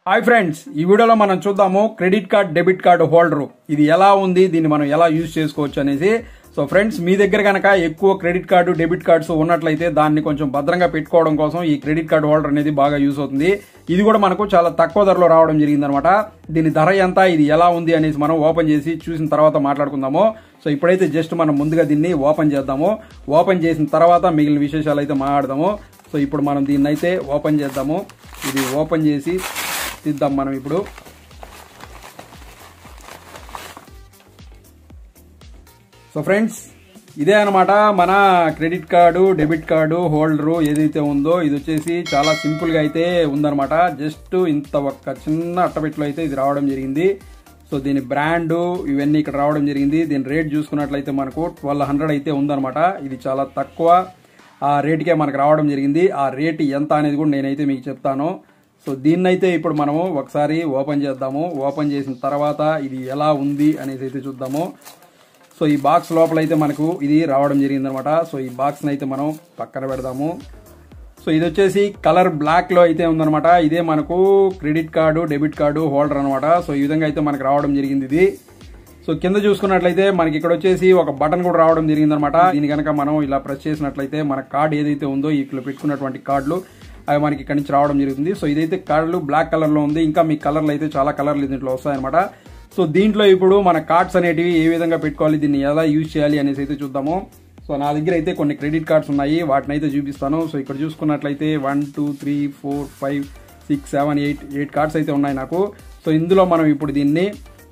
Hi friends, ఈ వీడియోలో మనం చూద్దాము credit card debit card holder ఇది ఎలా ఉంది, దీన్ని మనం ఎలా యూజ్ చేసుకోవచ్చు అనేసి. సో ఫ్రెండ్స్, మీ దగ్గర కనుక ఎక్కువ క్రెడిట్ కార్డు డెబిట్ కార్డ్స్ ఉన్నట్లయితే దాన్ని కొంచెం భద్రంగా పెట్టుకోవడం కోసం ఈ క్రెడిట్ కార్డ్ హోల్డర్ అనేది బాగా యూజ్ అవుతుంది. ఇది కూడా మనకు చాలా తక్కువ ధరలో రావడం జరిగింది అనమాట. దీని ధర ఎంత, ఇది ఎలా ఉంది అనేసి మనం ఓపెన్ చేసి చూసిన తర్వాత మాట్లాడుకుందాము. సో ఇప్పుడైతే జస్ట్ మనం ముందుగా దీన్ని ఓపెన్ చేద్దాము. ఓపెన్ చేసిన తర్వాత మిగిలిన విశేషాలు అయితే మాట్లాడదాము. సో ఇప్పుడు మనం దీన్ని అయితే ఓపెన్ చేద్దాము. ఇది ఓపెన్ చేసి తీద్దాం మనం ఇప్పుడు. సో ఫ్రెండ్స్, ఇదే అనమాట మన credit card debit card holder ఏదైతే ఉందో. ఇది వచ్చేసి చాలా సింపుల్ గా అయితే ఉందన్నమాట. జస్ట్ ఇంత ఒక్క చిన్న అట్టపెట్టలో అయితే ఇది రావడం జరిగింది. సో దీని బ్రాండు ఇవన్నీ ఇక్కడ రావడం జరిగింది. దీని రేట్ చూసుకున్నట్లయితే మనకు 1200 అయితే ఉందన్నమాట. ఇది చాలా తక్కువ ఆ రేటుకే మనకు రావడం జరిగింది. ఆ రేట్ ఎంత అనేది కూడా నేనైతే మీకు చెప్తాను. సో దీన్నైతే ఇప్పుడు మనము ఒకసారి ఓపెన్ చేద్దాము. ఓపెన్ చేసిన తర్వాత ఇది ఎలా ఉంది అనేసి అయితే చూద్దాము. సో ఈ బాక్స్ లోపల అయితే మనకు ఇది రావడం జరిగింది అనమాట. సో ఈ బాక్స్ని అయితే మనం పక్కన పెడదాము. సో ఇది వచ్చేసి కలర్ బ్లాక్ లో అయితే ఉందనమాట. ఇదే మనకు credit card debit card holder అనమాట. సో ఈ విధంగా అయితే మనకు రావడం జరిగింది ఇది. సో కింద చూసుకున్నట్లయితే మనకి ఇక్కడ వచ్చేసి ఒక బటన్ కూడా రావడం జరిగింది అనమాట. దీని కనుక మనం ఇలా ప్రెస్ చేసినట్లయితే మన కార్డు ఏదైతే ఉందో ఇక్కడ పెట్టుకున్నటువంటి కార్డులు అవి మనకి ఇక్కడ నుంచి రావడం జరుగుతుంది. సో ఇదైతే కార్డులు బ్లాక్ కలర్ లో ఉంది. ఇంకా మీ కలర్లు అయితే చాలా కలర్లు దీంట్లో వస్తాయన్నమాట. సో దీంట్లో ఇప్పుడు మన కార్డ్స్ అనేటివి ఏ విధంగా పెట్టుకోవాలి, దీన్ని ఎలా యూజ్ చేయాలి అనేసి అయితే చూద్దాము. సో నా దగ్గర అయితే కొన్ని క్రెడిట్ కార్డ్స్ ఉన్నాయి, వాటిని అయితే చూపిస్తాను. సో ఇక్కడ చూసుకున్నట్లయితే 1 2 3 4 5 6 7 8 కార్డ్స్ అయితే ఉన్నాయి నాకు. సో ఇందులో మనం ఇప్పుడు దీన్ని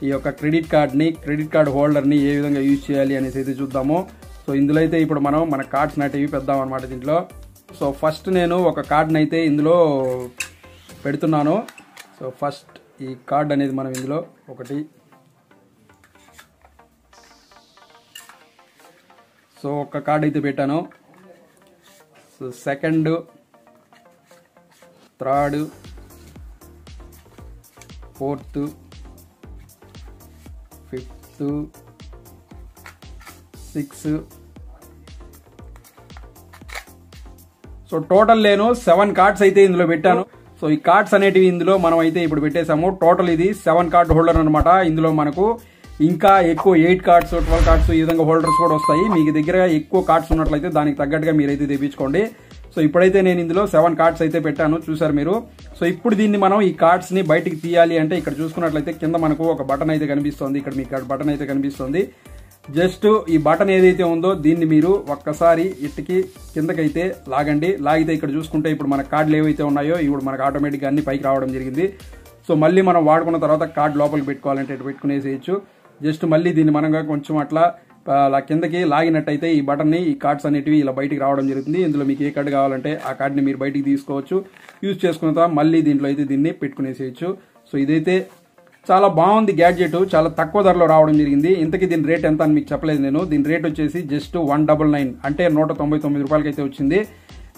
ఈ యొక్క క్రెడిట్ కార్డ్ హోల్డర్ని ఏ విధంగా యూజ్ చేయాలి అనేసి అయితే చూద్దాము. సో ఇందులో అయితే ఇప్పుడు మనం మన కార్డ్స్ అనేటివి పెడదాం అనమాట దీంట్లో. సో ఫస్ట్ నేను ఒక కార్డ్ని అయితే ఇందులో పెడుతున్నాను. సో ఫస్ట్ ఈ కార్డ్ అనేది మనం ఇందులో ఒకటి, సో ఒక కార్డ్ అయితే పెట్టాను. So second, third, fourth, fifth, 6. So total నేను 7 కార్డ్స్ అయితే ఇందులో పెట్టాను. సో ఈ కార్డ్స్ అనేటివి ఇందులో మనం అయితే ఇప్పుడు పెట్టేసాము. టోటల్ ఇది 7 కార్డ్ హోల్డర్ అనమాట. ఇందులో మనకు ఇంకా ఎక్కువ 8 కార్డ్స్ 12 కార్డ్స్ ఈ విధంగా హోల్డర్స్ కూడా వస్తాయి. మీకు దగ్గర ఎక్కువ కార్డ్స్ ఉన్నట్లయితే దానికి తగ్గట్టుగా మీరైతే తెప్పించుకోండి. సో ఇప్పుడైతే నేను ఇందులో 7 కార్డ్స్ అయితే పెట్టాను, చూసారు మీరు. సో ఇప్పుడు దీన్ని మనం ఈ కార్డ్స్ ని బయటికి తీయాలి అంటే ఇక్కడ చూసుకున్నట్లయితే కింద మనకు ఒక బటన్ అయితే కనిపిస్తుంది. ఇక్కడ మీకు బటన్ అయితే కనిపిస్తుంది. జస్ట్ ఈ బటన్ ఏదైతే ఉందో దీన్ని మీరు ఒక్కసారి ఇట్టుకి కిందకైతే లాగండి. లాగితే ఇక్కడ చూసుకుంటే ఇప్పుడు మన కార్డులు ఏవైతే ఉన్నాయో ఇప్పుడు మనకు ఆటోమేటిక్గా అన్ని పైకి రావడం జరిగింది. సో మళ్ళీ మనం వాడుకున్న తర్వాత కార్డు లోపలికి పెట్టుకోవాలంటే ఇటు పెట్టుకునేసేయచ్చు. జస్ట్ మళ్ళీ దీన్ని మనంగా కొంచెం అట్లా కిందకి లాగినట్టయితే ఈ బటన్ని ఈ కార్డ్స్ అనేటివి ఇలా బయటికి రావడం జరుగుతుంది. ఇందులో మీకు ఏ కార్డు కావాలంటే ఆ కార్డుని మీరు బయటికి తీసుకోవచ్చు. యూజ్ చేసుకున్న తర్వాత మళ్ళీ దీంట్లో అయితే దీన్ని పెట్టుకునేసేయచ్చు. సో ఇదైతే చాలా బాగుంది గ్యాడ్జెట్, చాలా తక్కువ ధరలో రావడం జరిగింది. ఇంతకీ దీని రేట్ ఎంత అని మీకు చెప్పలేదు నేను. దీని రేట్ వచ్చేసి జస్ట్ 199 అంటే 199 రూపాయలకి అయితే వచ్చింది.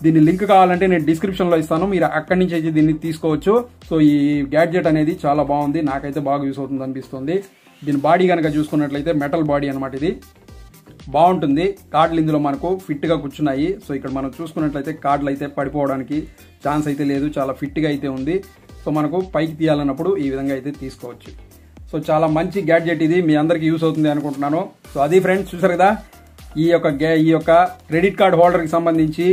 దీని లింక్ కావాలంటే నేను డిస్క్రిప్షన్ లో ఇస్తాను, మీరు అక్కడి నుంచి అయితే దీన్ని తీసుకోవచ్చు. సో ఈ గ్యాడ్జెట్ అనేది చాలా బాగుంది, నాకైతే బాగా యూస్ అవుతుంది అనిపిస్తుంది. దీని బాడీ కనుక చూసుకున్నట్లయితే మెటల్ బాడీ అనమాట. ఇది బాగుంటుంది. కార్డులు ఇందులో మనకు ఫిట్ గా కూర్చున్నాయి. సో ఇక్కడ మనం చూసుకున్నట్లయితే కార్డులు అయితే పడిపోవడానికి ఛాన్స్ అయితే లేదు, చాలా ఫిట్ గా అయితే ఉంది. సో మనకు పైకి తీయాలన్నప్పుడు ఈ విధంగా అయితే తీసుకోవచ్చు. సో చాలా మంచి గ్యాడ్జెట్ ఇది, మీ అందరికీ యూస్ అవుతుంది అనుకుంటున్నాను. సో అది ఫ్రెండ్స్, చూసారు కదా ఈ యొక్క క్రెడిట్ కార్డ్ హోల్డర్కి సంబంధించి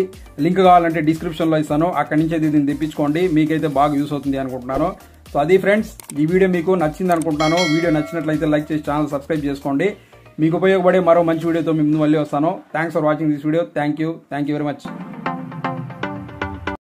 లింక్ కావాలంటే డిస్క్రిప్షన్లో ఇస్తాను, అక్కడి నుంచి అయితే దీన్ని తెప్పించుకోండి. మీకైతే బాగా యూస్ అవుతుంది అనుకుంటున్నాను. సో అది ఫ్రెండ్స్, ఈ వీడియో మీకు నచ్చింది అనుకుంటున్నాను. వీడియో నచ్చినట్లయితే లైక్ చేసి ఛానల్ సబ్స్క్రైబ్ చేసుకోండి. మీకు ఉపయోగపడే మరో మంచి వీడియోతో మీ ముందు మళ్ళీ వస్తాను. Thanks for watching this video. Thank you very much.